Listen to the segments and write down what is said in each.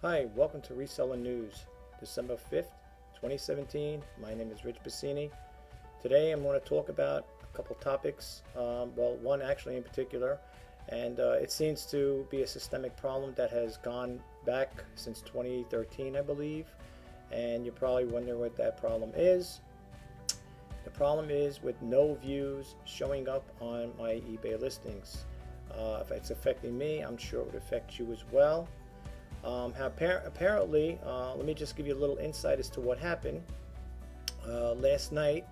Hi, welcome to Reseller News, December 5th, 2017. My name is Rich Pasini. Today I'm going to talk about a couple topics, well, one actually in particular, and it seems to be a systemic problem that has gone back since 2013, I believe, and you're probably wondering what that problem is. The problem is with no views showing up on my eBay listings. If it's affecting me, I'm sure it would affect you as well. Apparently, let me just give you a little insight as to what happened. Last night,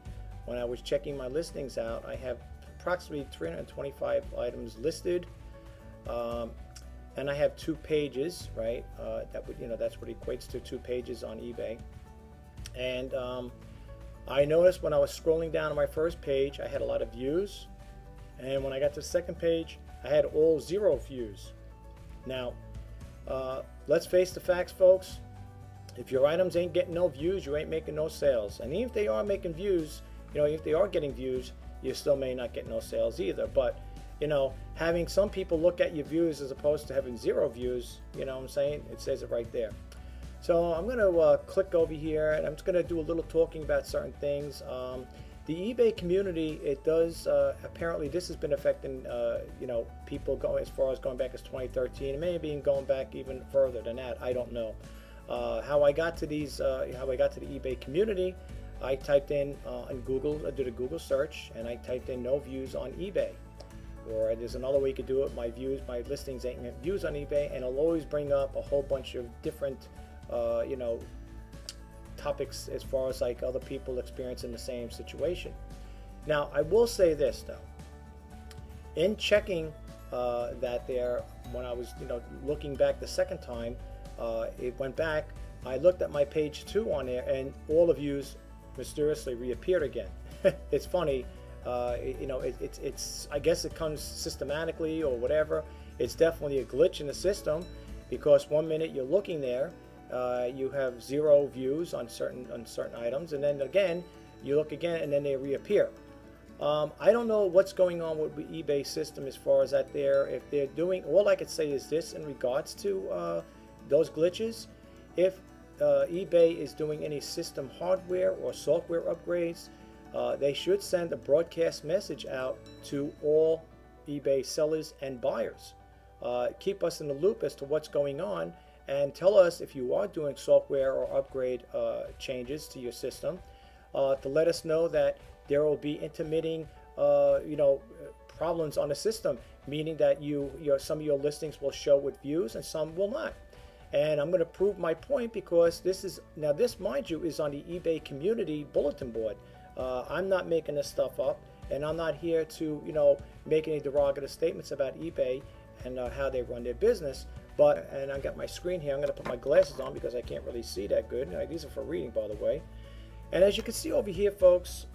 when I was checking my listings out, I have approximately 325 items listed, and I have 2 pages, right? That's what equates to 2 pages on eBay. And I noticed when I was scrolling down on my first page, I had a lot of views, and when I got to the second page, I had all 0 views. Now, let's face the facts, folks. If your items ain't getting no views, you ain't making no sales. And even if they are making views, if they are getting views, you still may not get no sales either. But, having some people look at your views as opposed to having 0 views, you know what I'm saying? It says it right there. So I'm going to click over here, and I'm just going to do a little talking about certain things. The eBay community, it does, apparently this has been affecting, people going as far as going back as 2013, and maybe even going back even further than that. I don't know. How I got to the eBay community, I typed in on Google, I did a Google search, and I typed in no views on eBay. Or there's another way you could do it, my listings ain't get views on eBay, and it'll always bring up a whole bunch of different, topics as far as like other people experiencing the same situation. Now, I will say this though. In checking that there, when I was looking back the second time, it went back. I looked at my page 2 on there, and all the views mysteriously reappeared again. It's funny. It's I guess it comes systematically or whatever. It's definitely a glitch in the system, because one minute you're looking there, you have 0 views on certain items, and then again you look again and then they reappear. I don't know what's going on with the eBay system as far as that there. If they're doing, all I could say is this in regards to those glitches. If eBay is doing any system hardware or software upgrades, they should send a broadcast message out to all eBay sellers and buyers. Keep us in the loop as to what's going on, and tell us if you are doing software or upgrade changes to your system, to let us know that there will be intermitting problems on the system, meaning that some of your listings will show with views and some will not. And I'm going to prove my point, because this, mind you, is on the eBay community bulletin board. I'm not making this stuff up, and I'm not here to make any derogative statements about eBay and how they run their business. And I got my screen here. I'm going to put my glasses on because I can't really see that good. These are for reading, by the way. And as you can see over here, folks,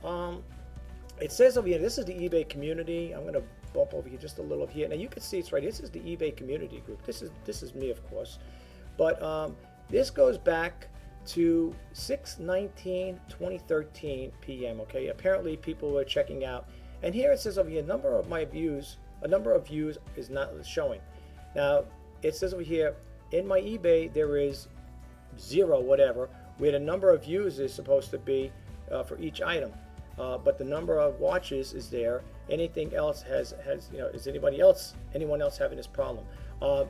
it says over here, this is the eBay community. I'm going to bump over here just a little here. Now you can see it's right. This is the eBay community group. This is me, of course. But this goes back to 6/19/2013 p.m. Okay, apparently people were checking out, and here it says over here, a number of views is not showing. Now it says over here, in my eBay there is 0 whatever, where the number of views is supposed to be for each item, but the number of watches is there. Anything else has is anyone else having this problem?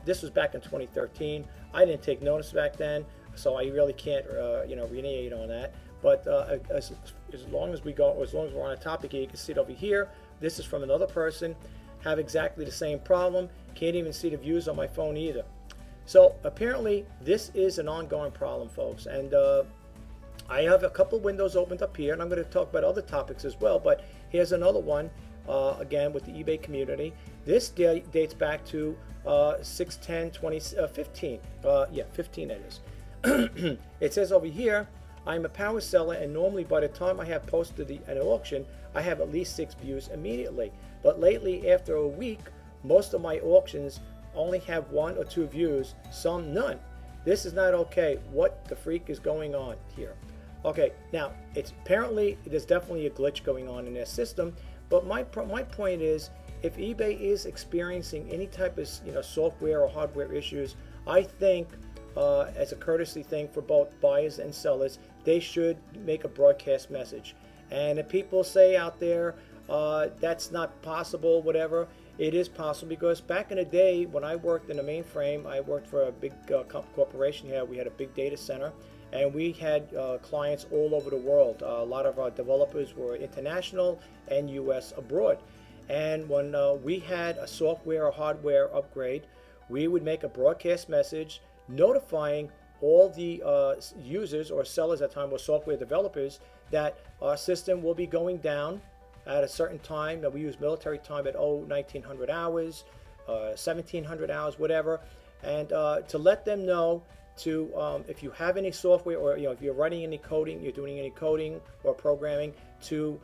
This was back in 2013. I didn't take notice back then, so I really can't renegade on that. But as long as we're on a topic here, you can see it over here. This is from another person. Have exactly the same problem. Can't even see the views on my phone either. So apparently this is an ongoing problem, folks. And I have a couple windows opened up here, and I'm going to talk about other topics as well. But here's another one, again with the eBay community. This dates back to 6/10/2015. 15 that is. It says over here, I'm a power seller, and normally by the time I have posted an auction, I have at least 6 views immediately. But lately, after a week, most of my auctions only have 1 or 2 views, some none. This is not okay. What the freak is going on here? Okay, now apparently there's definitely a glitch going on in their system. But my point is, if eBay is experiencing any type of software or hardware issues, I think as a courtesy thing for both buyers and sellers, they should make a broadcast message. And if people say out there that's not possible, whatever, it is possible, because back in the day when I worked in the mainframe, I worked for a big corporation here. We had a big data center, and we had clients all over the world. A lot of our developers were international and US abroad. And when we had a software or hardware upgrade, we would make a broadcast message notifying all the users or sellers at the time, or software developers, that our system will be going down at a certain time. That we use military time at 1900 hours, 1700 hours, whatever, and to let them know to if you have any software, or if you're writing any coding, you're doing any coding or programming, to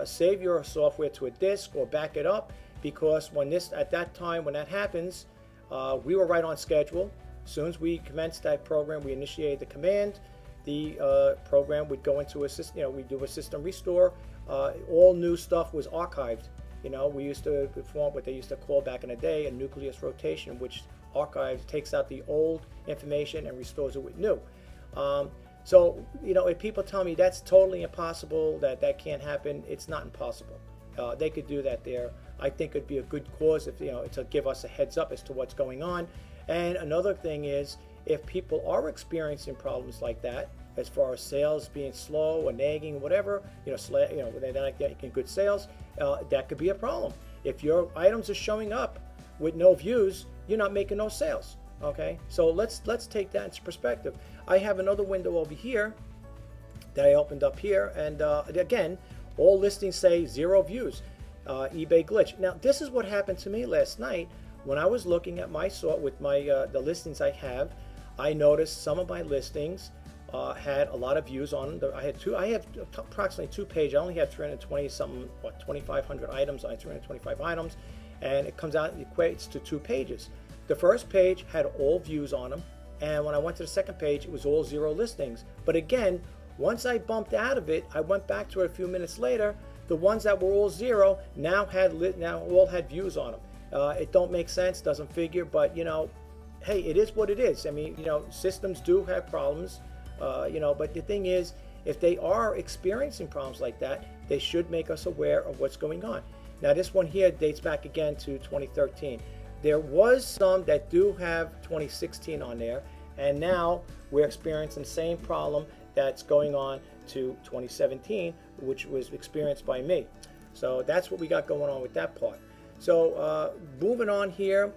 save your software to a disk or back it up, because at that time when that happens, we were right on schedule. As soon as we commenced that program, we initiated the command. The program would go into a system. We do a system restore. All new stuff was archived. We used to perform what they used to call back in the day a nucleus rotation, which archives, takes out the old information and restores it with new. So if people tell me that's totally impossible, that can't happen, it's not impossible. They could do that there. I think it'd be a good cause if to give us a heads up as to what's going on. And another thing is, if people are experiencing problems like that, as far as sales being slow or nagging, whatever, they're not getting good sales, that could be a problem. If your items are showing up with no views, you're not making no sales. Okay, so let's take that into perspective. I have another window over here that I opened up here, and again, all listings say 0 views. eBay glitch. Now, this is what happened to me last night when I was looking at my sort with my the listings I have. I noticed some of my listings had a lot of views on them. I have approximately 2 pages. I only have 320 something, 2,500 items. I have 325 items, and it comes out, it equates to 2 pages. The first page had all views on them, and when I went to the second page, it was all 0 listings. But again, once I bumped out of it, I went back to it a few minutes later. The ones that were all 0 now all had views on them. It don't make sense, doesn't figure, but hey, it is what it is. I mean, systems do have problems, but the thing is, if they are experiencing problems like that, they should make us aware of what's going on. Now, this one here dates back again to 2013. There was some that do have 2016 on there, and now we're experiencing the same problem that's going on to 2017, which was experienced by me. So that's what we got going on with that part. So moving on here,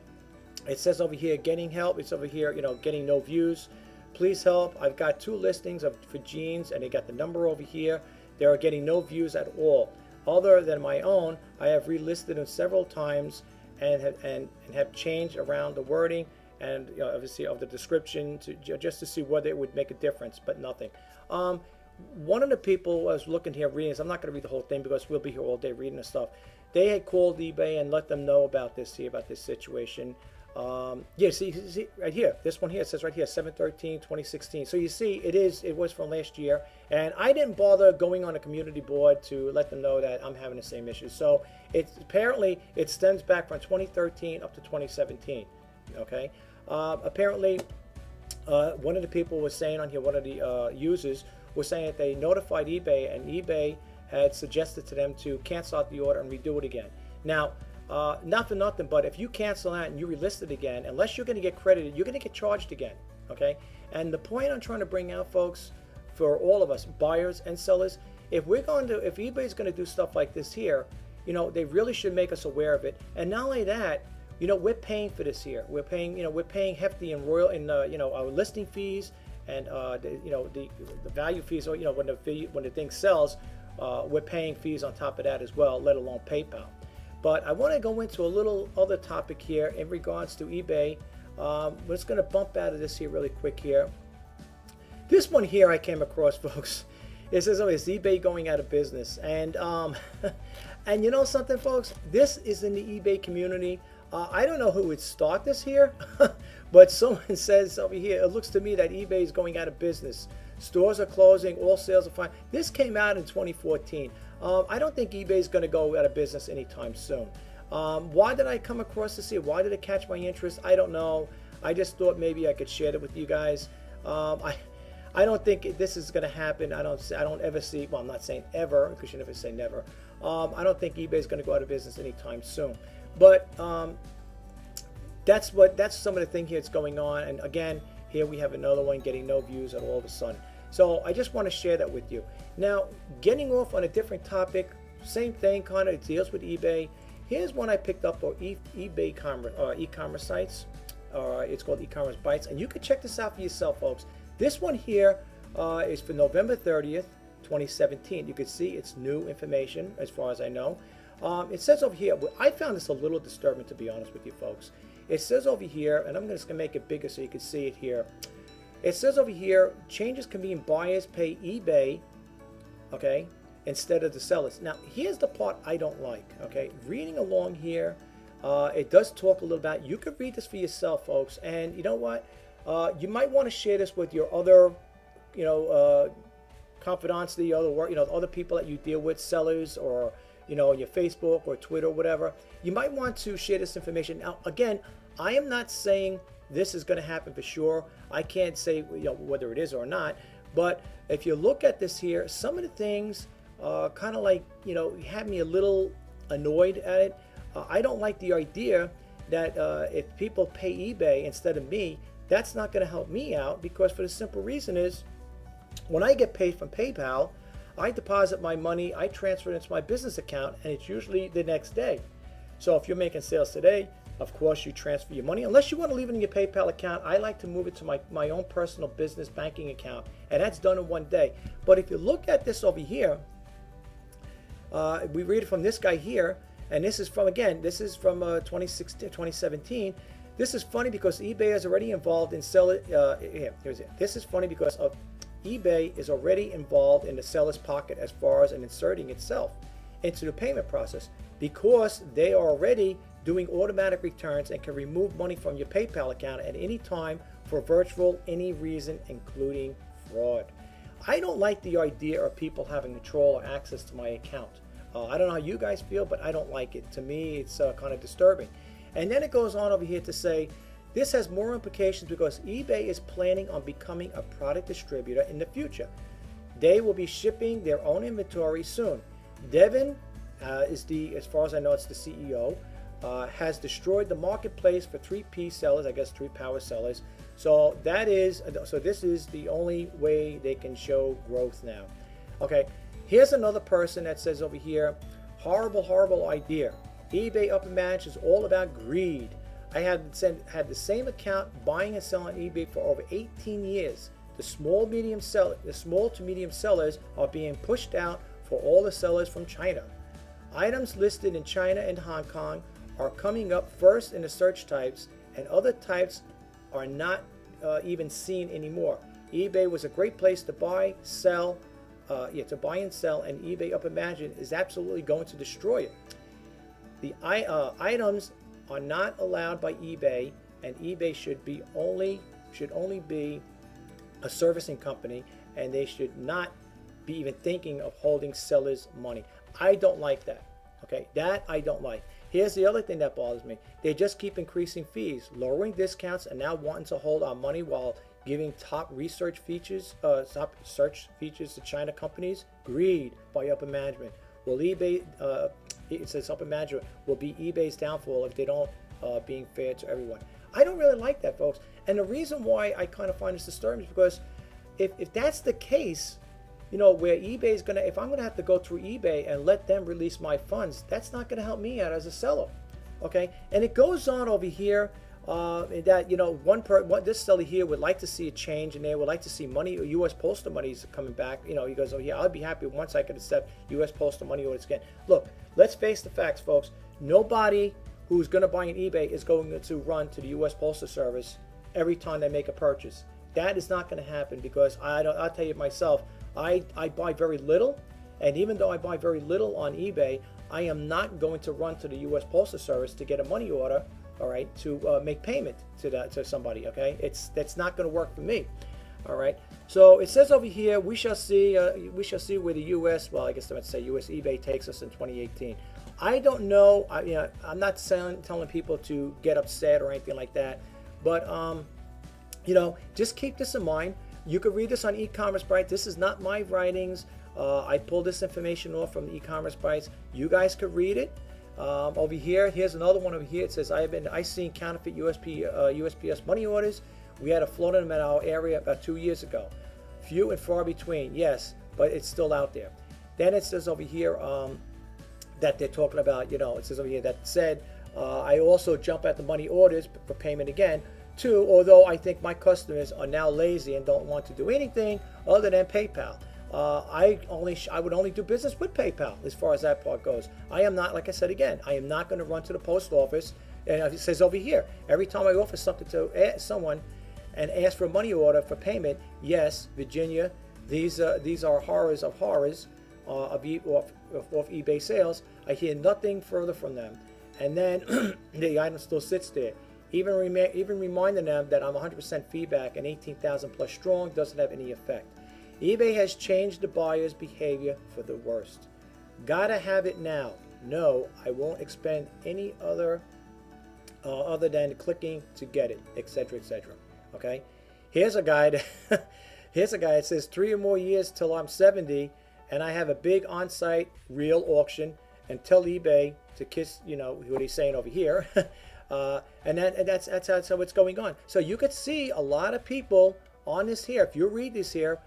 it says over here, getting help. It's over here, getting no views. Please help. I've got 2 listings for jeans, and they got the number over here. They are getting no views at all. Other than my own, I have relisted them several times and have changed around the wording and obviously of the description just to see whether it would make a difference, but nothing. One of the people I was looking here reading this, I'm not going to read the whole thing because we'll be here all day reading this stuff. They had called eBay and let them know about this situation. Yeah, see right here, this one here, it says right here 7/13/2016. So you see, it was from last year, and I didn't bother going on a community board to let them know that I'm having the same issue. So apparently it stems back from 2013 up to 2017. Okay, apparently one of the people was saying on here, one of the users was saying that they notified eBay, and eBay had suggested to them to cancel out the order and redo it again. Now, not for nothing, but if you cancel that and you relist it again, unless you're going to get credited, you're going to get charged again. Okay, and the point I'm trying to bring out, folks, for all of us, buyers and sellers, if eBay's going to do stuff like this here, they really should make us aware of it. And not only that, we're paying for this here. We're paying hefty and royal in our listing fees and the value fees. Or when the thing sells, we're paying fees on top of that as well, let alone PayPal. But I want to go into a little other topic here in regards to eBay. We're just going to bump out of this here really quick here. This one here I came across, folks. It says, is eBay going out of business? And and you know something, folks? This is in the eBay community. I don't know who would start this here, but someone says over here, it looks to me that eBay is going out of business. Stores are closing, all sales are fine. This came out in 2014. I don't think eBay is going to go out of business anytime soon. Why did I come across this here? Why did it catch my interest? I don't know. I just thought maybe I could share it with you guys. I don't think this is going to happen. I don't ever see. Well, I'm not saying ever because you never say never. I don't think eBay is going to go out of business anytime soon. But that's some of the thing here that's going on. And again, here we have another one getting no views at all of a sudden. So I just want to share that with you. Now, getting off on a different topic, same thing, kind of deals with eBay. Here's one I picked up on eBay e-commerce sites. It's called E-commerce Bytes, and you can check this out for yourself, folks. This one here is for November 30th, 2017. You can see it's new information as far as I know. It says over here, I found this a little disturbing, to be honest with you folks. It says over here, and I'm just going to make it bigger so you can see it here. It says over here, changes can mean buyers pay eBay, okay, instead of the sellers. Now, here's the part I don't like, okay. Reading along here, it does talk a little about, you can read this for yourself, folks, and you know what? You might want to share this with your other, confidants, the other people that you deal with, sellers, or your Facebook or Twitter or whatever. You might want to share this information. Now, again, I am not saying this is going to happen for sure. I can't say whether it is or not. But if you look at this here, some of the things kind of like had me a little annoyed at it. I don't like the idea that if people pay eBay instead of me, that's not going to help me out, because for the simple reason is when I get paid from PayPal, I deposit my money, I transfer it into my business account, and it's usually the next day. So if you're making sales today, of course you transfer your money. Unless you want to leave it in your PayPal account, I like to move it to my own personal business banking account, and that's done in one day. But if you look at this over here, we read it from this guy here, and this is from 2017. This is funny because eBay is already involved in selling. This is funny because eBay is already involved in the seller's pocket as far as inserting itself into the payment process, because they are already doing automatic returns and can remove money from your PayPal account at any time for virtual any reason, including fraud. I don't like the idea of people having control or access to my account. I don't know how you guys feel, but I don't like it. To me, it's kind of disturbing. And then it goes on over here to say, this has more implications because eBay is planning on becoming a product distributor in the future. They will be shipping their own inventory soon. Devin as far as I know, it's the CEO, has destroyed the marketplace for 3P sellers, I guess 3 power sellers. So this is the only way they can show growth now. Okay, here's another person that says over here, horrible idea. eBay Upper Management is all about greed. I had the same account buying and selling on eBay for over 18 years. The small to medium sellers are being pushed out for all the sellers from China. Items listed in China and Hong Kong are coming up first in the search types, and other types are not even seen anymore. eBay was a great place to buy, sell, and sell, and eBay Upper Management is absolutely going to destroy it. The items are not allowed by eBay, and eBay should only be a servicing company, and they should not be even thinking of holding sellers' money. I don't like that. Okay, that I don't like. Here's the other thing that bothers me. They just keep increasing fees, lowering discounts, and now wanting to hold our money while giving top search features to China companies. Greed by Upper Management. Will eBay? It says Upper Management will be eBay's downfall if they don't being fair to everyone. I don't really like that, folks. And the reason why I kind of find this disturbing is because if that's the case, where eBay is going to, if I'm going to have to go through eBay and let them release my funds, that's not going to help me out as a seller. Okay, and it goes on over here that this seller here would like to see a change in there, would like to see money, or U.S. postal money is coming back. He goes, oh yeah, I'll be happy once I can accept U.S. postal money orders again. Look, let's face the facts, folks. Nobody who's going to buy an eBay is going to run to the U.S. Postal Service every time they make a purchase. That is not going to happen, because I'll tell you myself, I buy very little, and even though I buy very little on eBay, I am not going to run to the U.S. Postal Service to get a money order, all right, to make payment to somebody. Okay, that's not going to work for me. All right, so it says over here, we shall see where the U.S. well, I guess I meant to say U.S. eBay takes us in 2018. I don't know. I'm not telling people to get upset or anything like that, But just keep this in mind. You can read this on E-Commerce Bytes. This is not my writings. I pulled this information off from the E-Commerce Bytes. You guys could read it. Over here, here's another one over here. It says, I seen counterfeit USPS money orders. We had a flood of them in our area about 2 years ago. Few and far between, yes, but it's still out there. Then it says over here that they're talking about, it says over here that said, I also jump at the money orders for payment again. Two, although I think my customers are now lazy and don't want to do anything other than PayPal. I would only do business with PayPal as far as that part goes. I am not, like I said again, I am not going to run to the post office. And it says over here, every time I offer something to someone and ask for a money order for payment, yes, Virginia, these are horrors of horrors off eBay sales. I hear nothing further from them, and then the item still sits there. Even reminding them that I'm 100% feedback and 18,000 plus strong doesn't have any effect. eBay has changed the buyer's behavior for the worst. Gotta have it now. No, I won't expend any other than clicking to get it, etc., etc. Okay, here's a guy. Here's a guy that says 3 or more years till I'm 70, and I have a big on-site real auction, and tell eBay to kiss. What he's saying over here. And that's how it's going on. So you could see a lot of people on this here. If you read this here,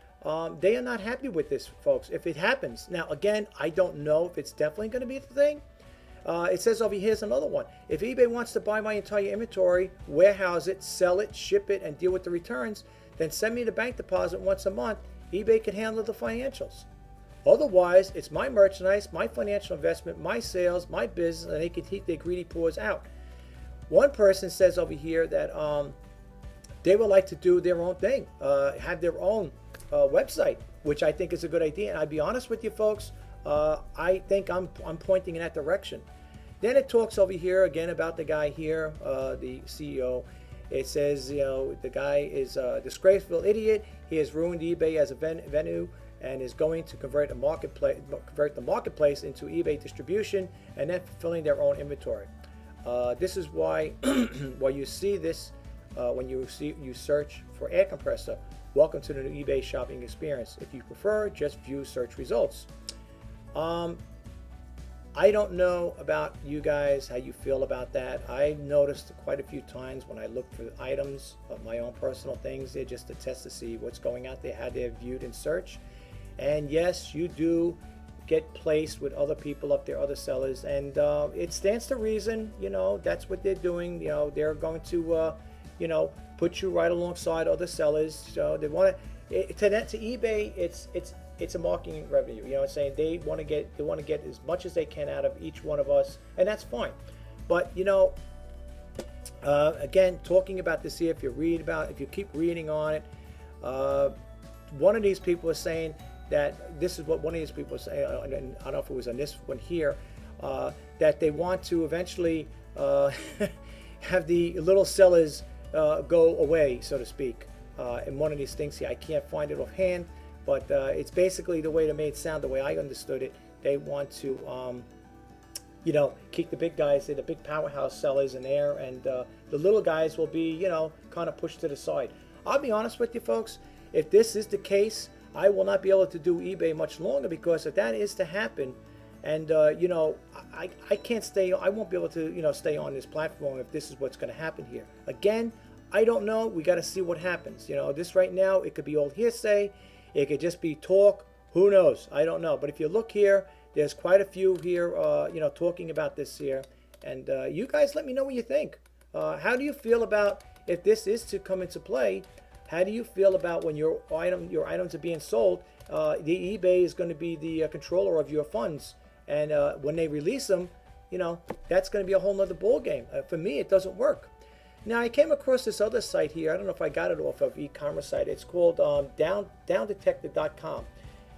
they are not happy with this, folks. If it happens, now again, I don't know if it's definitely going to be the thing. It says over here's another one. If eBay wants to buy my entire inventory, warehouse it, sell it, ship it, and deal with the returns, then send me the bank deposit once a month. eBay can handle the financials. Otherwise, it's my merchandise, my financial investment, my sales, my business, and they can keep their greedy paws out. One person says over here that they would like to do their own thing, have their own website, which I think is a good idea. And I'll be honest with you, folks, I think I'm pointing in that direction. Then it talks over here again about the guy here, the CEO. It says, the guy is a disgraceful idiot. He has ruined eBay as a venue and is going to convert the marketplace into eBay distribution and then fulfilling their own inventory. This is why you see this when you search for air compressor. Welcome to the new eBay shopping experience. If you prefer, just view search results. I don't know about you guys, how you feel about that. I noticed quite a few times when I look for items of my own personal things there just to test to see what's going out there, how they're viewed in search. And yes, you do get placed with other people up there, other sellers, and it stands to reason, that's what they're doing. They're going to, put you right alongside other sellers. So they want to eBay, it's a marketing revenue. You know what I'm saying? They want to get as much as they can out of each one of us, and that's fine. But again, talking about this here, if you keep reading on it, one of these people is saying that this is what one of these people is saying, and I don't know if it was on this one here, that they want to eventually have the little sellers go away, so to speak. In one of these things here, I can't find it offhand, but it's basically the way they made it sound, the way I understood it. They want to, keep the big guys, the big powerhouse sellers in there, and the little guys will be, kind of pushed to the side. I'll be honest with you, folks. If this is the case, I will not be able to do eBay much longer, because if that is to happen, and I can't stay. I won't be able to, stay on this platform if this is what's going to happen here. Again, I don't know. We got to see what happens. This right now, it could be old hearsay. It could just be talk. Who knows? I don't know. But if you look here, there's quite a few here, talking about this here. And you guys, let me know what you think. How do you feel about if this is to come into play? How do you feel about when your items are being sold? The eBay is going to be the controller of your funds, and when they release them, that's going to be a whole nother ball game. For me, it doesn't work. Now, I came across this other site here. I don't know if I got it off of e-commerce site. It's called downdetector.com.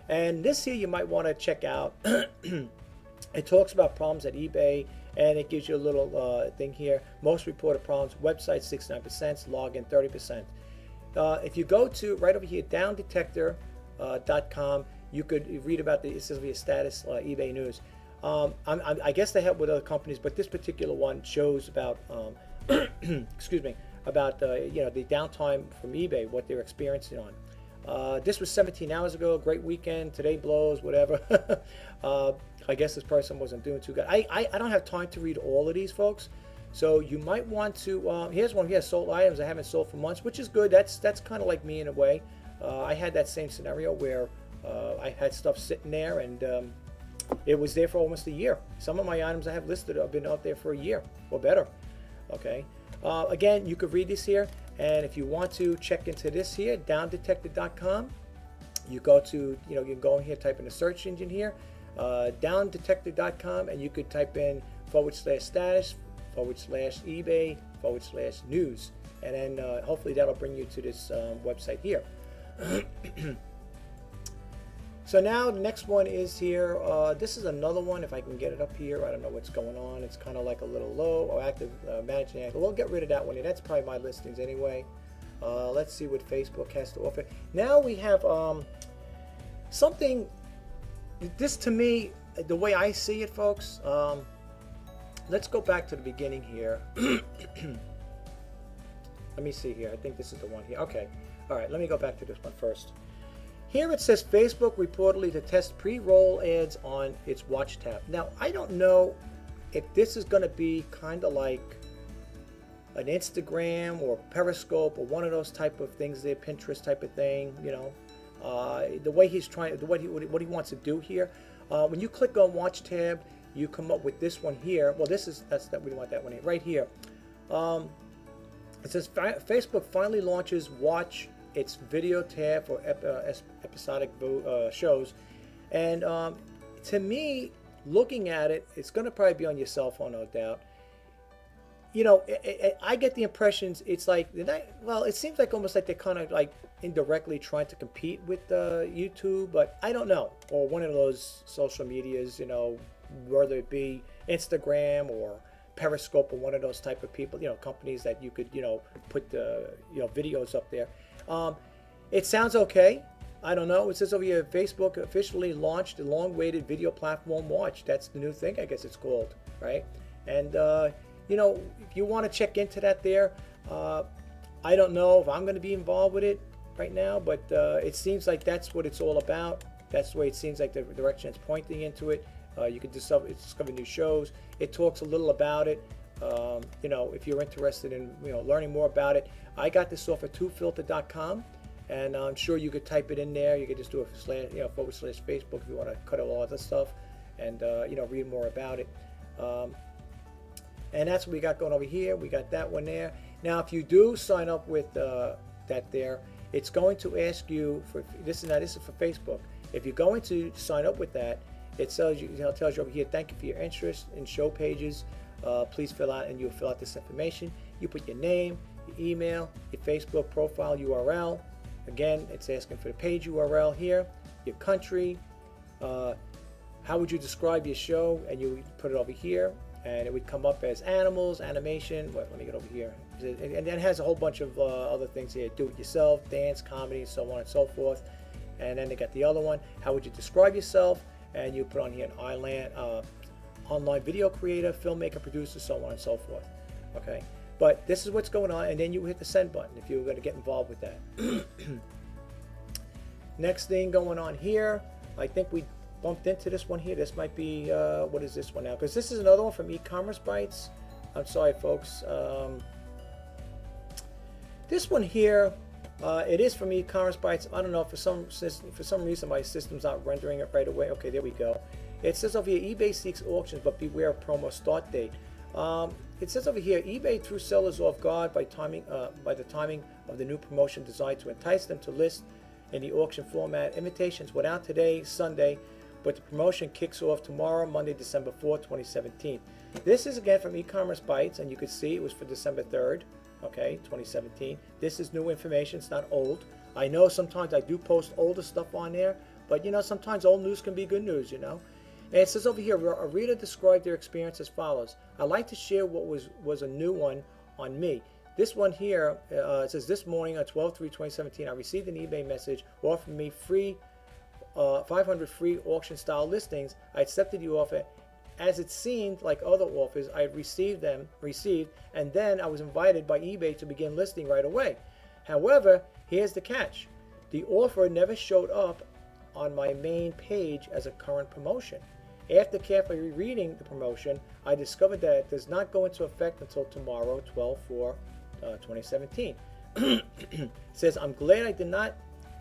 And this here you might want to check out. It talks about problems at eBay, and it gives you a little thing here. Most reported problems, website 69%, login 30%. If you go to right over here, downdetector.com, you could read about it says via status eBay news. I guess they have with other companies, but this particular one shows about excuse me, about the downtime from eBay, what they're experiencing on. This was 17 hours ago. Great weekend. Today blows. Whatever. I guess this person wasn't doing too good. I don't have time to read all of these, folks. So you might want to. Here's one here: sold items I haven't sold for months, which is good. That's kind of like me in a way. I had that same scenario where I had stuff sitting there and it was there for almost a year. Some of my items I have listed have been out there for a year or better. Okay. Again, you could read this here. And if you want to check into this here, downdetected.com, you go to, you can go in here, type in the search engine here, downdetected.com, and you could type in /status, /eBay, /news. And then hopefully that'll bring you to this website here. So now the next one is here. This is another one. If I can get it up here, I don't know what's going on. It's kind of like a little low. Or active managing active. We'll get rid of that one. That's probably my listings anyway. Let's see what Facebook has to offer. Now we have something. This to me, the way I see it, folks. Let's go back to the beginning here. Let me see here. I think this is the one here. Okay. All right. Let me go back to this one first. Here it says Facebook reportedly to test pre-roll ads on its watch tab. Now, I don't know if this is going to be kind of like an Instagram or Periscope or one of those type of things there, Pinterest type of thing, the way he's trying, what he wants to do here. When you click on watch tab, you come up with this one here. Well, we want that one here, right here. It says Facebook finally launches watch its video tab for episodic shows, and to me, looking at it, it's going to probably be on your cell phone, no doubt. I get the impressions it's like, it seems like almost like they're kind of like indirectly trying to compete with YouTube, but I don't know, or one of those social medias, whether it be Instagram or Periscope or one of those type of people, companies that you could, put the, videos up there. It sounds okay. I don't know. It says over here, Facebook officially launched the long-awaited video platform Watch. That's the new thing, I guess it's called, right? And, if you want to check into that there, I don't know if I'm going to be involved with it right now, but it seems like that's what it's all about. That's the way it seems like the direction it's pointing into it. You can discover new shows. It talks a little about it. If you're interested in learning more about it, I got this off of twofilter.com, and I'm sure you could type it in there. You could just do a /Facebook if you want to cut all other stuff, and read more about it. And that's what we got going over here. We got that one there. Now, if you do sign up with that there, it's going to ask you for this. Now, this is for Facebook. If you're going to sign up with that, it tells you over here, thank you for your interest in show pages. Please fill out, and you'll fill out this information. You put your name, your email, your Facebook profile URL. Again, it's asking for the page URL here, your country, how would you describe your show, and you put it over here, and it would come up as animals, animation. Let me get over here. And then it has a whole bunch of other things here, do it yourself, dance, comedy, so on and so forth. And then they got the other one, how would you describe yourself, and you put on here an online video creator, filmmaker, producer, so on and so forth. Okay, but this is what's going on, and then you hit the send button if you're going to get involved with that. Next thing going on here, I think we bumped into this one here. This might be what is this one now? Because this is another one from E-commerce Bytes. I'm sorry, folks. This one here, it is from E-commerce Bytes. I don't know, for some reason my system's not rendering it right away. Okay, there we go. It says over here, eBay seeks auctions, but beware of promo start date. It says over here, eBay threw sellers off guard by the timing of the new promotion designed to entice them to list in the auction format. Invitations went out today, Sunday, but the promotion kicks off tomorrow, Monday, December 4th, 2017. This is again from E-commerce Bytes, and you can see it was for December 3rd, okay, 2017. This is new information, it's not old. I know sometimes I do post older stuff on there, but sometimes old news can be good news, And it says over here, a reader described their experience as follows. I'd like to share what was a new one on me. This one here, it says, this morning on 12/3/2017, I received an eBay message offering me 500 free auction-style listings. I accepted the offer as it seemed like other offers, I received, and then I was invited by eBay to begin listing right away. However, here's the catch. The offer never showed up on my main page as a current promotion. After carefully reading the promotion, I discovered that it does not go into effect until tomorrow, 12/4/2017. It says, I'm glad I did not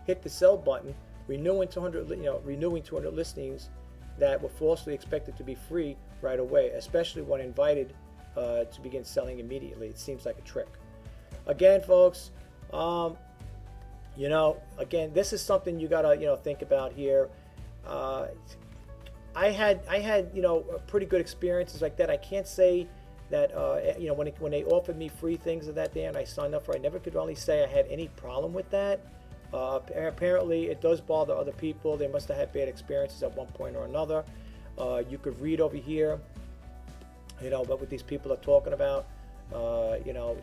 hit the sell button, renewing 200 listings that were falsely expected to be free right away, especially when invited to begin selling immediately. It seems like a trick. Again, folks, again, this is something you gotta think about here. I had pretty good experiences like that. I can't say that when they offered me free things of that day and I signed up for it, I never could really say I had any problem with that. Apparently it does bother other people. They must have had bad experiences at one point or another. You could read over here what these people are talking about.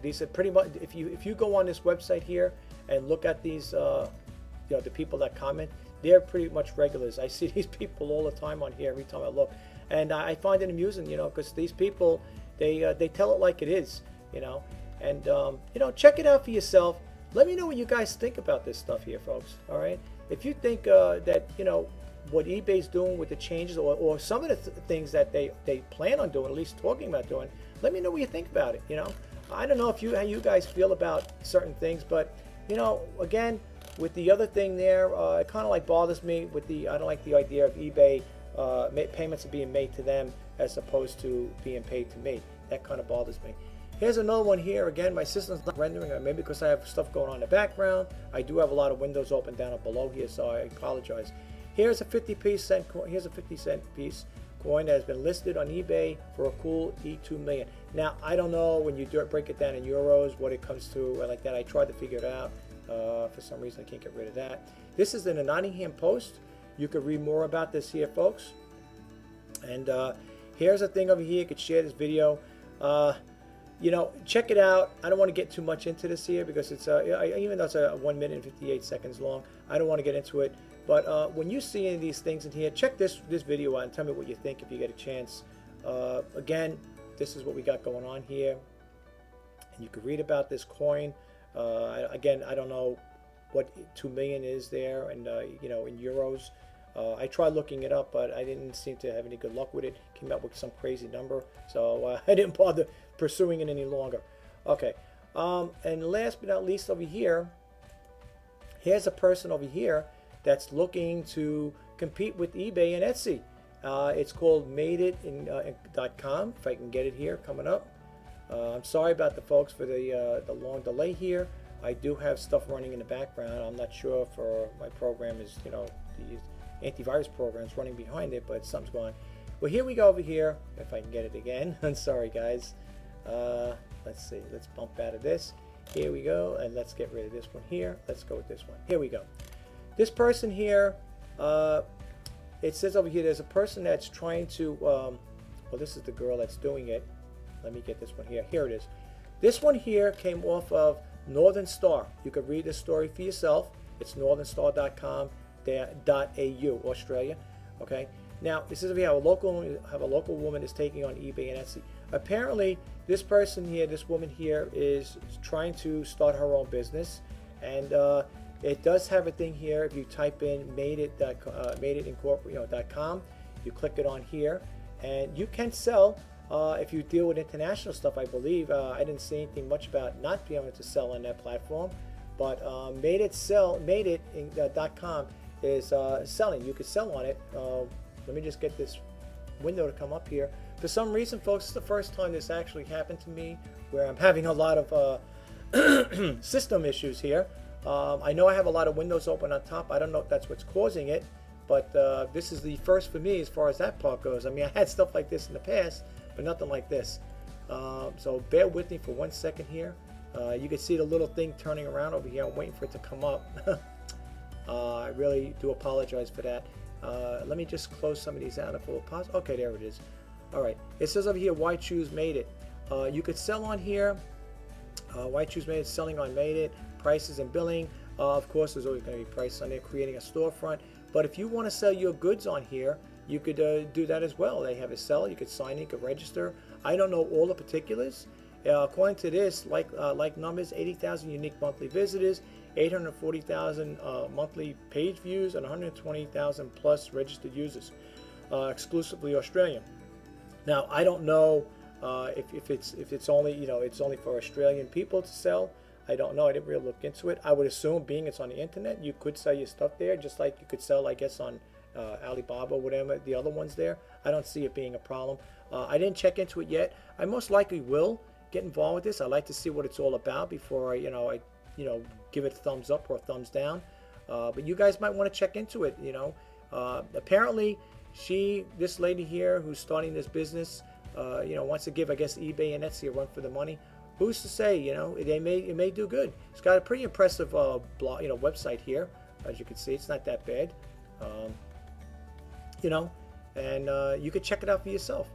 These are pretty much, if you go on this website here and look at these the people that comment, they're pretty much regulars. I see these people all the time on here every time I look, and I find it amusing, because these people, they tell it like it is, and check it out for yourself. Let me know what you guys think about this stuff here, folks. All right, if you think that what eBay's doing with the changes, or some of the things that they plan on doing, at least talking about doing, let me know what you think about it. I don't know how you guys feel about certain things, but again, with the other thing there, it kind of like bothers me with I don't like the idea of eBay payments are being made to them as opposed to being paid to me. That kind of bothers me. Here's another one here. Again, my system's not rendering, maybe because I have stuff going on in the background. I do have a lot of windows open down below here, so I apologize. Here's a 50 cent piece coin that has been listed on eBay for a cool E2 million. Now, I don't know when you break it down in euros what it comes to like that. I tried to figure it out. For some reason, I can't get rid of that. This is in the Nottingham Post. You could read more about this here, folks. And here's a thing over here. You could share this video. Check it out. I don't want to get too much into this here because it's even though it's 1 minute and 58 seconds long, I don't want to get into it. But when you see any of these things in here, check this video out and tell me what you think if you get a chance. Again, this is what we got going on here, and you can read about this coin. Again, I don't know what 2 million is there, and in euros. I tried looking it up, but I didn't seem to have any good luck with it. Came up with some crazy number, so I didn't bother pursuing it any longer. Okay, and last but not least over here, here's a person over here that's looking to compete with eBay and Etsy. It's called madeit.com, if I can get it here coming up. I'm sorry about the folks for the long delay here. I do have stuff running in the background. I'm not sure if my program is, the antivirus program is running behind it, but something's going on. Well, here we go over here, if I can get it again. I'm sorry, guys. Let's see. Let's bump out of this. Here we go, and let's get rid of this one here. Let's go with this one. Here we go. This person here, it says over here, there's a person that's trying to, well, this is the girl that's doing it. Let me get this one here. Here it is. This one here came off of Northern Star. You can read this story for yourself. It's northernstar.com.au, Australia. Okay. Now, this is we have a local woman is taking on eBay and Etsy. Apparently, this person here, this woman here, is trying to start her own business, and it does have a thing here. If you type in madeit.com, you click it on here, and you can sell. If you deal with international stuff, I believe. I didn't see anything much about not being able to sell on that platform, but madeit.com is selling. You could sell on it. Let me just get this window to come up here. For some reason, folks, it's the first time this actually happened to me, where I'm having a lot of system issues here. I know I have a lot of windows open on top. I don't know if that's what's causing it, but this is the first for me as far as that part goes. I mean, I had stuff like this in the past, but nothing like this. So bear with me for 1 second here. You can see the little thing turning around over here. I'm waiting for it to come up. I really do apologize for that. Let me just close some of these out if it will pause. Okay, there it is. All right. It says over here, Why Choose Made It. You could sell on here. Why Choose Made It, selling on Made It, prices and billing. Of course, there's always going to be prices on there, creating a storefront. But if you want to sell your goods on here, you could do that as well. They have a cell. You could sign in, you could register. I don't know all the particulars. According to this, like numbers, 80,000 unique monthly visitors, 840,000 monthly page views, and 120,000 plus registered users, exclusively Australian. Now, I don't know if it's only it's only for Australian people to sell. I don't know. I didn't really look into it. I would assume, being it's on the internet, you could sell your stuff there, just like you could sell, I guess, on Alibaba, whatever the other ones there. I don't see it being a problem. I didn't check into it yet. I most likely will get involved with this. I like to see what it's all about before I give it a thumbs up or a thumbs down. But you guys might want to check into it. Apparently, this lady here who's starting this business, wants to give, I guess, eBay and Etsy a run for the money. Who's to say? It may do good. It's got a pretty impressive blog, website here. As you can see, it's not that bad. And you could check it out for yourself.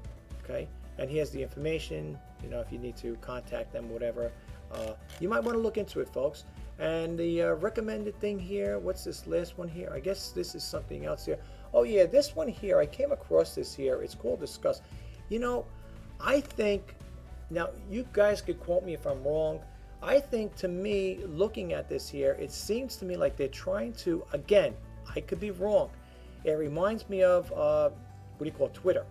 Okay, and here's the information. If you need to contact them, whatever. You might want to look into it, folks. And the recommended thing here, what's this last one here? I guess this is something else here. Oh yeah, this one here, I came across this here. It's called Discuss. I think, now you guys could quote me if I'm wrong. I think, to me, looking at this here, it seems to me like they're trying to, again, I could be wrong. It reminds me of, Twitter.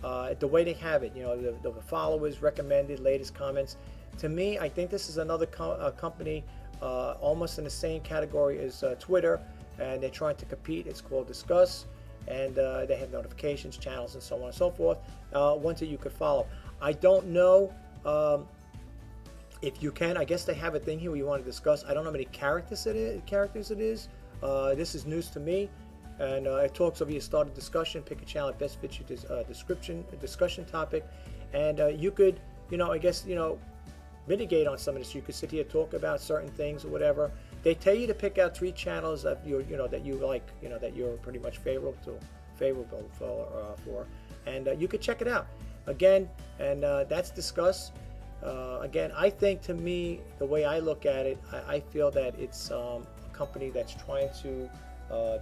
The way they have it, the followers, recommended, latest comments. To me, I think this is another company almost in the same category as Twitter, and they're trying to compete. It's called Discuss, and they have notifications, channels, and so on and so forth, ones that you could follow. I don't know if you can. I guess they have a thing here where you want to discuss. I don't know how many characters it is. This is news to me. And it talks over your start a discussion, pick a channel that best fits your discussion topic, and you could, mitigate on some of this. You could sit here talk about certain things or whatever. They tell you to pick out 3 channels that that you like, that you're pretty much favorable for, and you could check it out again. And that's Discuss. Again, I think, to me, the way I look at it, I feel that it's a company that's trying to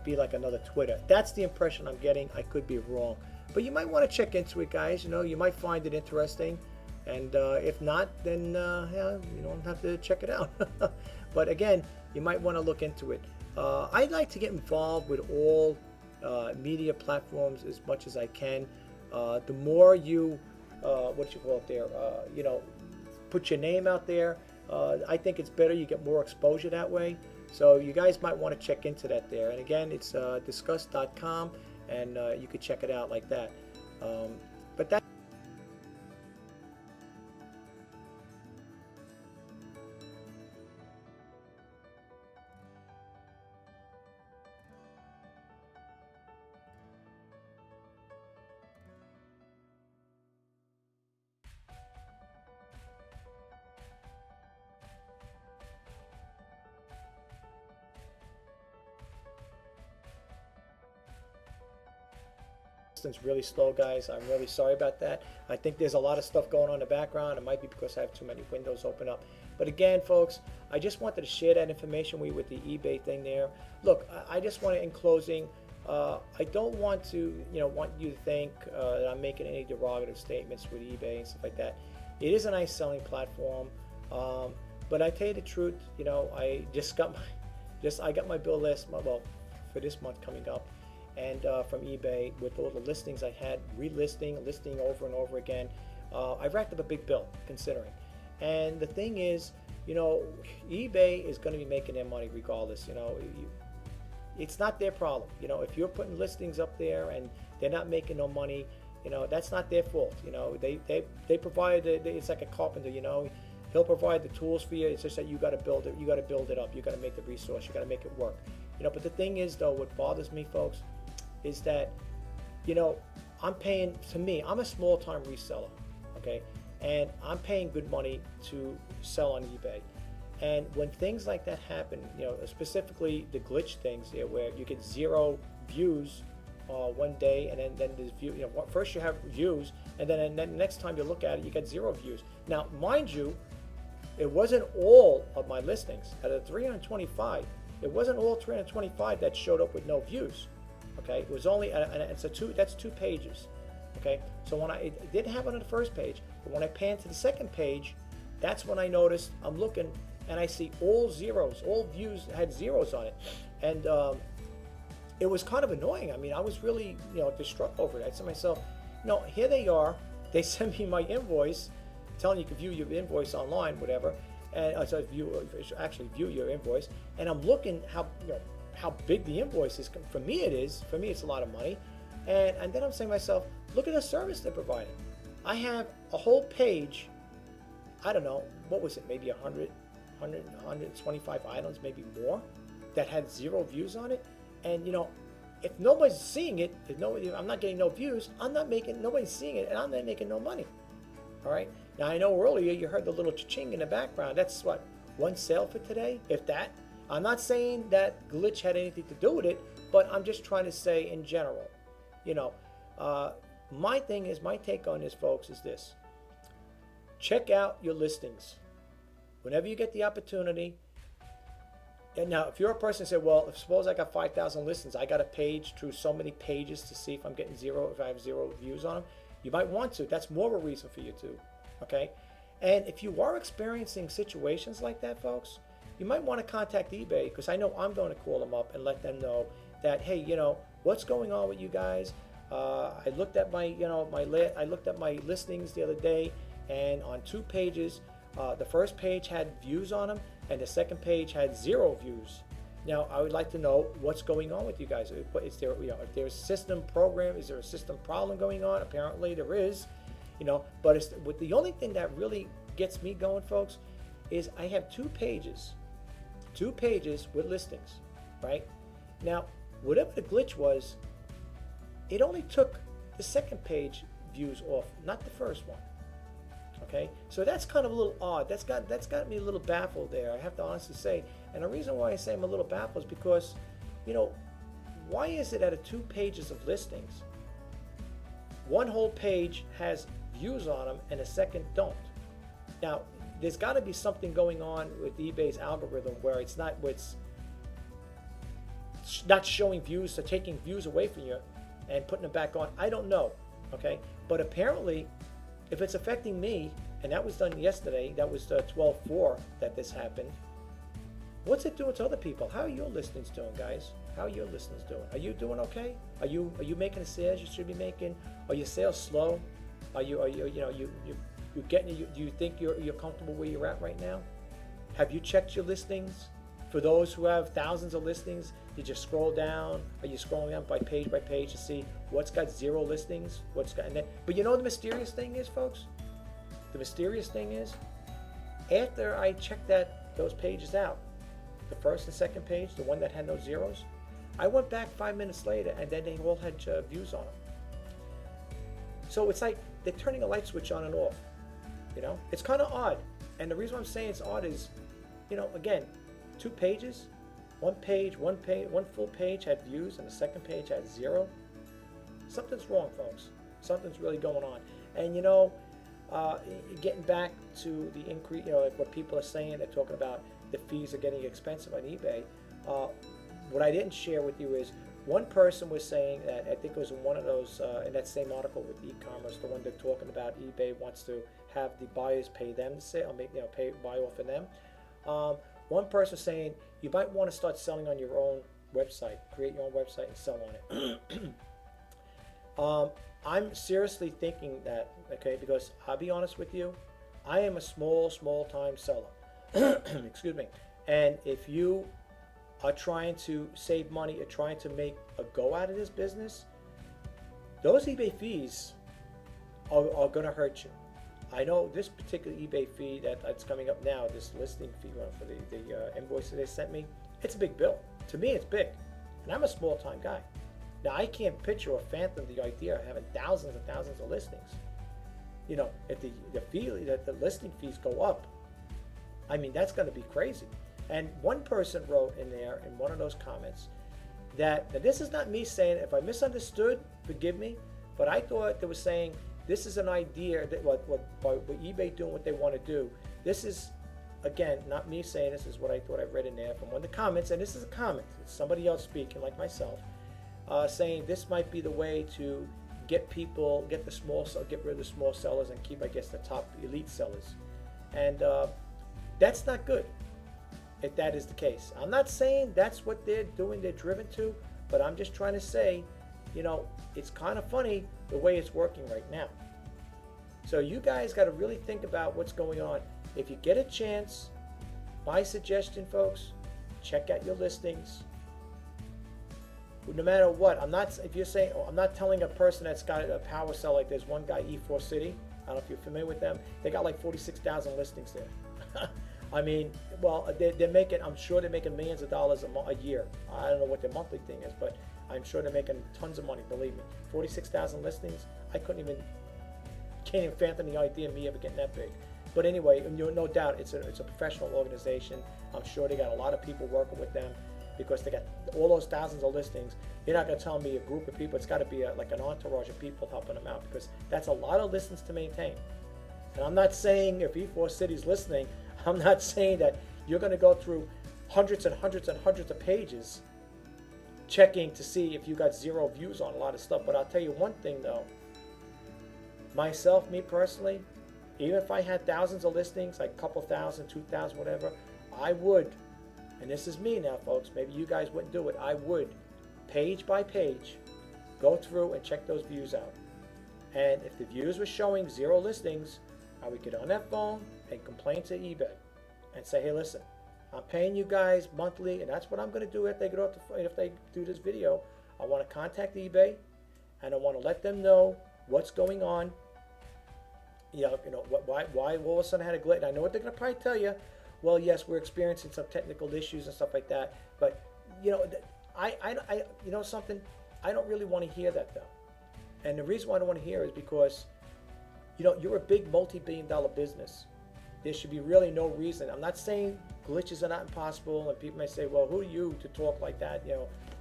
be like another Twitter. That's the impression I'm getting. I could be wrong, but you might want to check into it, guys. You might find it interesting, and if not, then you don't have to check it out. But again, you might want to look into it. I'd like to get involved with all media platforms as much as I can. The more you put your name out there, I think it's better. You get more exposure that way. So you guys might want to check into that there. And again, it's discuss.com, and you could check it out like that. But that it's really slow, guys. I'm really sorry about that. I think there's a lot of stuff going on in the background. It might be because I have too many windows open up. But again, folks, I just wanted to share that information with the eBay thing there. Look, I just want to, in closing, I don't want to, want you to think that I'm making any derogative statements with eBay and stuff like that. It is a nice selling platform, but I tell you the truth, I just got my bill last month, well, for this month coming up, and from eBay with all the listings I had, listing over and over again. I racked up a big bill, considering. And the thing is, eBay is going to be making their money regardless. It's not their problem. If you're putting listings up there and they're not making no money, that's not their fault. They provide. It's like a carpenter. He'll provide the tools for you. It's just that you got to build it. You got to build it up. You got to make the resource. You got to make it work. But the thing is, though, what bothers me, folks, is that, I'm paying, to me, I'm a small-time reseller, okay? And I'm paying good money to sell on eBay. And when things like that happen, specifically the glitch things there, where you get 0 views one day, and then there's first you have views, and then the next time you look at it, you get 0 views. Now, mind you, it wasn't all of my listings. Out of 325, it wasn't all 325 that showed up with no views. Okay, it was only, and that's 2 pages. Okay, so it didn't happen on the first page, but when I panned to the second page, that's when I noticed, I'm looking and I see all zeros, all views had zeros on it. And it was kind of annoying. I mean, I was really, distraught over it. I said to myself, here they are. They send me my invoice, telling you can view your invoice online, whatever. And I said, actually view your invoice. And I'm looking how big the invoice is. For me, it is. For me, it's a lot of money. And then I'm saying to myself, look at the service they're providing. I have a whole page. I don't know, what was it? Maybe 125 items, maybe more, that had 0 views on it. And if nobody's seeing it, I'm not getting no views, nobody's seeing it, and I'm not making no money. All right. Now I know earlier you heard the little cha-ching in the background. That's what, 1 sale for today, if that. I'm not saying that glitch had anything to do with it, but I'm just trying to say in general. My take on this, folks, is this: check out your listings whenever you get the opportunity. And now, if you're a person who said, well, suppose I got 5,000 listings, I got to page through so many pages to see if I'm getting if I have 0 views on them, you might want to. That's more of a reason for you to, okay? And if you are experiencing situations like that, folks, you might want to contact eBay, because I know I'm going to call them up and let them know that, hey, what's going on with you guys? I looked at my listings the other day, and on 2 pages, the first page had views on them, and the second page had 0 views. Now, I would like to know what's going on with you guys. Is there, if there's a system problem going on? Apparently there is, but the only thing that really gets me going, folks, is I have 2 pages with listings, right? Now, whatever the glitch was, it only took the second page views off, not the first one. Okay, so that's kind of a little odd. That's got me a little baffled there, I have to honestly say. And the reason why I say I'm a little baffled is because, why is it out of 2 pages of listings, 1 whole page has views on them and the second don't? Now, there's got to be something going on with eBay's algorithm where it's not showing views, so taking views away from you and putting them back on. I don't know, okay? But apparently, if it's affecting me, and that was done yesterday, that was 12/4 that this happened, what's it doing to other people? How are your listings doing, guys? How are your listings doing? Are you doing okay? Are you making the sales you should be making? Are your sales slow? Do you think you're comfortable where you're at right now? Have you checked your listings? For those who have thousands of listings, did you scroll down? Are you scrolling down by page to see what's got 0 listings? But the mysterious thing is, folks? The mysterious thing is, after I checked those pages out, the first and second page, the one that had no zeros, I went back 5 minutes later, and then they all had views on them. So it's like they're turning a light switch on and off. It's kind of odd. And the reason I'm saying it's odd is, again, 2 pages, one full page had views, and the second page had 0. Something's wrong, folks. Something's really going on. And getting back to the increase, like what people are saying, they're talking about the fees are getting expensive on eBay. What I didn't share with you is, one person was saying that, I think it was in one of those, in that same article with e-commerce, the one they're talking about, eBay wants to have the buyers pay them to sell, buy off of them. One person was saying, you might want to start selling on your own website, create your own website and sell on it. I'm seriously thinking that, okay, because I'll be honest with you, I am a small time seller. Excuse me. And if you are trying to save money or trying to make a go out of this business, those eBay fees are going to hurt you. I know this particular eBay fee that's coming up now, this listing fee for the invoice that they sent me, it's a big bill. To me, it's big. And I'm a small-time guy. Now, I can't picture or fathom the idea of having thousands and thousands of listings. If the listing fees go up, I mean, that's going to be crazy. And one person wrote in there, in one of those comments, that this is not me saying, if I misunderstood, forgive me, but I thought they were saying, this is an idea that what eBay doing what they want to do. This is, again, not me saying, this is what I thought I read in there from one of the comments, and this is a comment. It's somebody else speaking like myself. saying this might be the way to get people, get rid of the small sellers and keep, I guess, the top elite sellers. And that's not good if that is the case. I'm not saying that's what they're doing, they're driven to, but I'm just trying to say, you know, it's kind of funny the way it's working right now. So you guys got to really think about what's going on. If you get a chance, my suggestion, folks, check out your listings. No matter what, if you're saying, I'm not telling a person that's got a power sell, like there's one guy, E4 City, I don't know if you're familiar with them, they got like 46,000 listings there. I mean, well, they're making, I'm sure they're making millions of dollars a year. I don't know what their monthly thing is, but I'm sure they're making tons of money, believe me. 46,000 listings, can't even fathom the idea of me ever getting that big. But anyway, no doubt it's a professional organization. I'm sure they got a lot of people working with them because they got all those thousands of listings. You're not going to tell me a group of people. It's got to be like an entourage of people helping them out, because that's a lot of listings to maintain. And I'm not saying, if E4 City's listening, I'm not saying that you're going to go through hundreds and hundreds and hundreds of pages checking to see if you got 0 views on a lot of stuff. But I'll tell you one thing though, me personally, even if I had thousands of listings, like a couple thousand, 2,000, whatever, I would, and this is me now, folks, maybe you guys wouldn't do it, I would, page by page, go through and check those views out. And if the views were showing 0 listings, I would get on that phone and complain to eBay and say, hey, listen, I'm paying you guys monthly, and that's what I'm going to do if they get off if they do this video. I want to contact eBay, and I want to let them know what's going on. Why all of a sudden I had a glitch. I know what they're going to probably tell you. Well, yes, we're experiencing some technical issues and stuff like that. But you know something, I don't really want to hear that though. And the reason why I don't want to hear is because, you're a big multi-billion-dollar business. There should be really no reason. I'm not saying glitches are not impossible, and people may say, well, who are you to talk like that,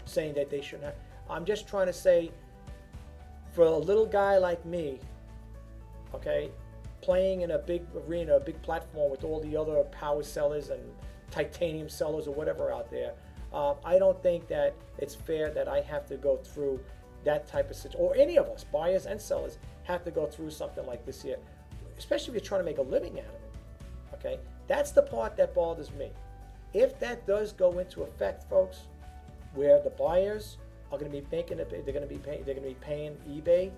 saying that they shouldn't have. I'm just trying to say, for a little guy like me, okay, playing in a big arena, a big platform with all the other power sellers and titanium sellers or whatever out there, I don't think that it's fair that I have to go through that type of situation, or any of us, buyers and sellers, have to go through something like this here, especially if you're trying to make a living out of it. Okay, that's the part that bothers me. If that does go into effect, folks, where the buyers are going to be making it, they're going to be paying eBay,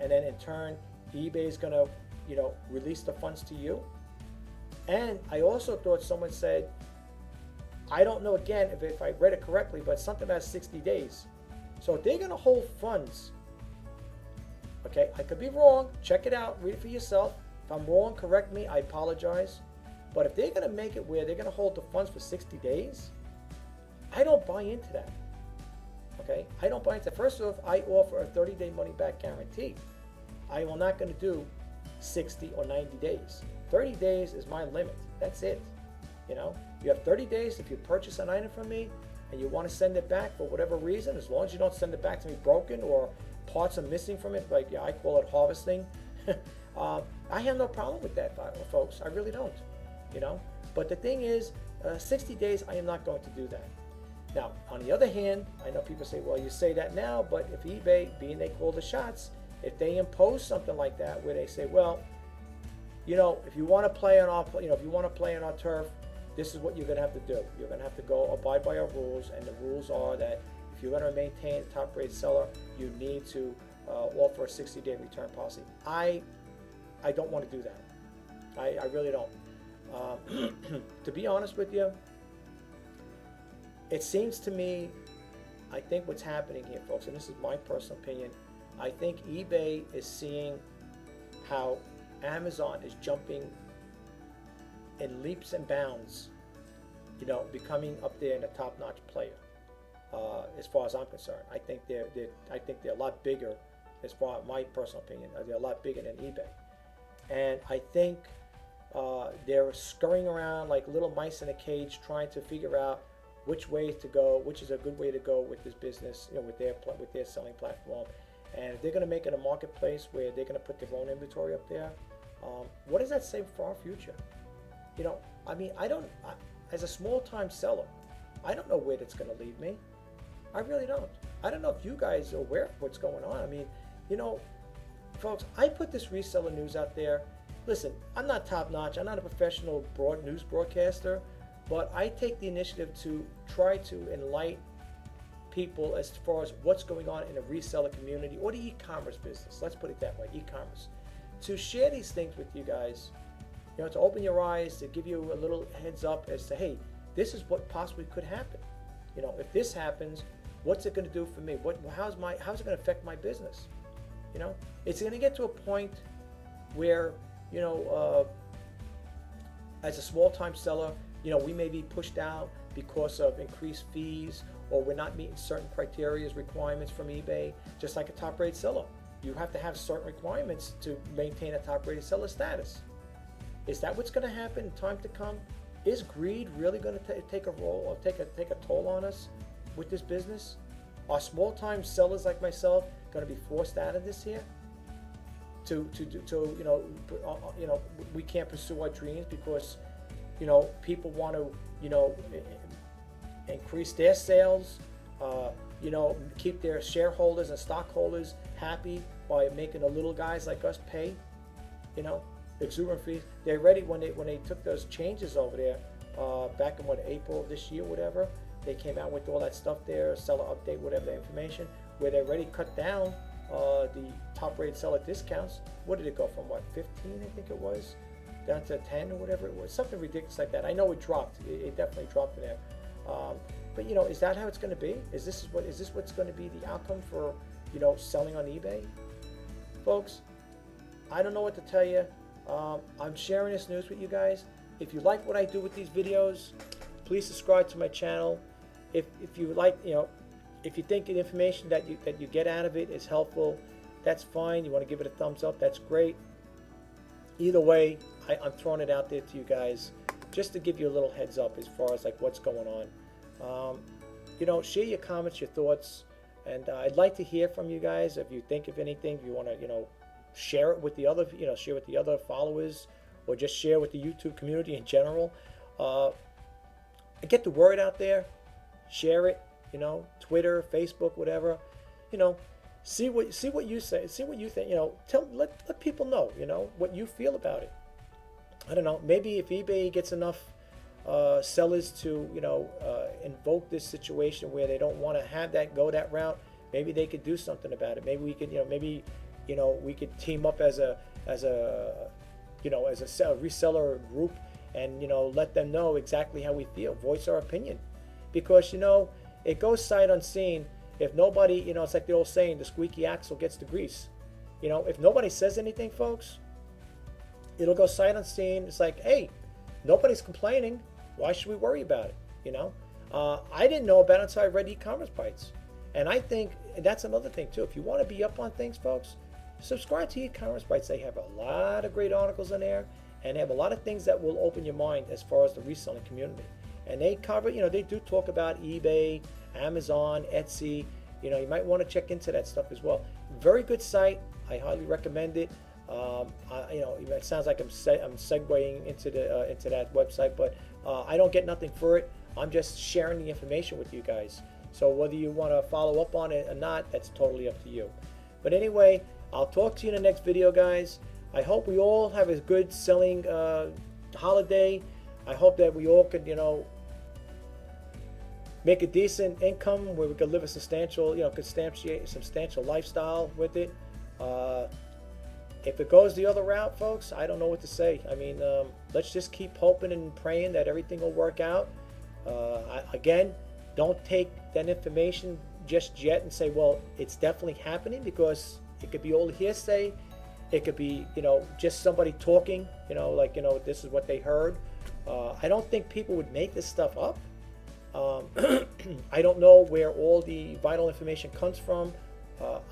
and then in turn, eBay is going to, release the funds to you. And I also thought someone said, I don't know again if I read it correctly, but something about 60 days. So they're going to hold funds. Okay, I could be wrong. Check it out. Read it for yourself. If I'm wrong, correct me. I apologize. But if they're going to make it where they're going to hold the funds for 60 days, I don't buy into that. Okay, I don't buy into that. First off, I offer a 30-day money-back guarantee. I am not going to do 60 or 90 days. 30 days is my limit. That's it. You have 30 days if you purchase an item from me and you want to send it back for whatever reason, as long as you don't send it back to me broken or parts are missing from it, like I call it harvesting. I have no problem with that, folks. I really don't. But the thing is, 60 days, I am not going to do that. Now, on the other hand, I know people say, well, you say that now, but if eBay, being they call the shots, if they impose something like that, where they say, well, if you want to play on our turf, this is what you're going to have to do. You're going to have to go abide by our rules, and the rules are that if you're going to maintain a top-grade seller, you need to offer a 60-day return policy. I don't want to do that. I really don't. To be honest with you, it seems to me, I think what's happening here, folks, and this is my personal opinion, I think eBay is seeing how Amazon is jumping in leaps and bounds, becoming up there in a top-notch player. As far as I'm concerned, I think they're a lot bigger. As far as my personal opinion, they're a lot bigger than eBay, and I think they're scurrying around like little mice in a cage, trying to figure out which way to go, which is a good way to go with this business, with their selling platform. And if they're going to make it a marketplace where they're going to put their own inventory up there, what does that say for our future? As a small-time seller, I don't know where that's going to lead me. I really don't. I don't know if you guys are aware of what's going on. I mean, you know, folks, I put this reseller news out there. Listen, I'm not top notch. I'm not a professional news broadcaster, but I take the initiative to try to enlighten people as far as what's going on in the reseller community or the e-commerce business. Let's put it that way, e-commerce. To share these things with you guys, you know, to open your eyes, to give you a little heads up as to, hey, this is what possibly could happen. You know, if this happens, what's it going to do for me? How's it going to affect my business? You know, it's going to get to a point where, you know, as a small-time seller, you know, we may be pushed out because of increased fees, or we're not meeting certain criteria, requirements from eBay. Just like a top-rated seller, you have to have certain requirements to maintain a top-rated seller status. Is that what's going to happen in time to come? Is greed really going to take a role or take a toll on us with this business? Are small-time sellers like myself going to be forced out of this here? To you know, we can't pursue our dreams because, you know, people want to, you know, increase their sales, you know, keep their shareholders and stockholders happy by making the little guys like us pay, you know, exuberant fees. They're ready when they took those changes over there back in April of this year, whatever. They came out with all that stuff there, seller update, whatever the information, where they already cut down the top-rated seller discounts. What did it go from? 15, I think it was, down to 10 or whatever it was, something ridiculous like that. I know it dropped. It definitely dropped there. But you know, is that how it's going to be? Is this what's going to be the outcome for, you know, selling on eBay, folks? I don't know what to tell you. I'm sharing this news with you guys. If you like what I do with these videos, please subscribe to my channel. If you like, you know, if you think the information that you get out of it is helpful, that's fine. You want to give it a thumbs up, that's great. Either way, I'm throwing it out there to you guys just to give you a little heads up as far as like what's going on. You know, share your comments, your thoughts, and I'd like to hear from you guys. If you think of anything, if you want to, you know, share it with the other, you know, share with the other followers, or just share with the YouTube community in general. Get the word out there. Share it. You know, Twitter, Facebook, whatever. You know, see what you say. See what you think. You know, let people know. You know what you feel about it. I don't know. Maybe if eBay gets enough sellers to, you know, invoke this situation where they don't want to go that route, maybe they could do something about it. Maybe we could, you know, we could team up as a reseller group, and, you know, let them know exactly how we feel, voice our opinion, because, you know, it goes sight unseen. If nobody, you know, it's like the old saying, the squeaky axle gets the grease. You know, if nobody says anything, folks, it'll go sight unseen. It's like, hey, nobody's complaining. Why should we worry about it? You know, I didn't know about it until I read E-commerce Bites, and I think that's another thing too. If you want to be up on things, folks, subscribe to E-commerce Bites. They have a lot of great articles in there, and they have a lot of things that will open your mind as far as the reselling community. And they cover, you know, they do talk about eBay, Amazon, Etsy. You know, you might want to check into that stuff as well. Very good site. I highly recommend it. You know, it sounds like I'm segueing into that website, but I don't get nothing for it. I'm just sharing the information with you guys. So whether you want to follow up on it or not, that's totally up to you. But anyway, I'll talk to you in the next video, guys. I hope we all have a good selling holiday. I hope that we all could, you know, make a decent income where we could live a substantial, you know, could substantial lifestyle with it. If it goes the other route, folks, I don't know what to say. I mean, let's just keep hoping and praying that everything will work out. Again, don't take that information just yet and say, well, it's definitely happening, because it could be old hearsay. It could be, you know, just somebody talking, you know, like, you know, this is what they heard. I don't think people would make this stuff up. I don't know where all the vital information comes from.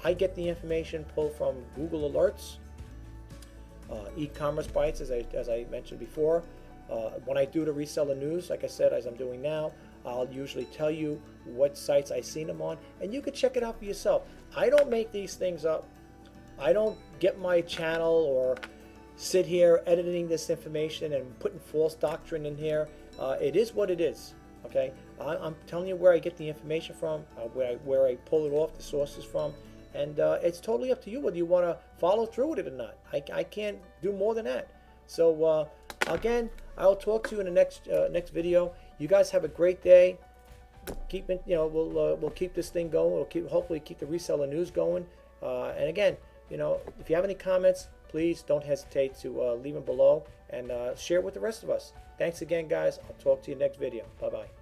I get the information pulled from Google Alerts, E-commerce Bites, as I mentioned before. When I do the reseller news, like I said, as I'm doing now, I'll usually tell you what sites I've seen them on, and you can check it out for yourself. I don't make these things up. I don't get my channel or sit here editing this information and putting false doctrine in here. It is what it is. Okay, I'm telling you where I get the information from, where I pull it off, the sources from, and it's totally up to you whether you want to follow through with it or not. I can't do more than that. So again, I'll talk to you in the next video. You guys have a great day. Keep it, we'll keep this thing going. We'll hopefully keep the reseller news going. And again, if you have any comments, please don't hesitate to leave them below and share it with the rest of us. Thanks again, guys. I'll talk to you next video. Bye-bye.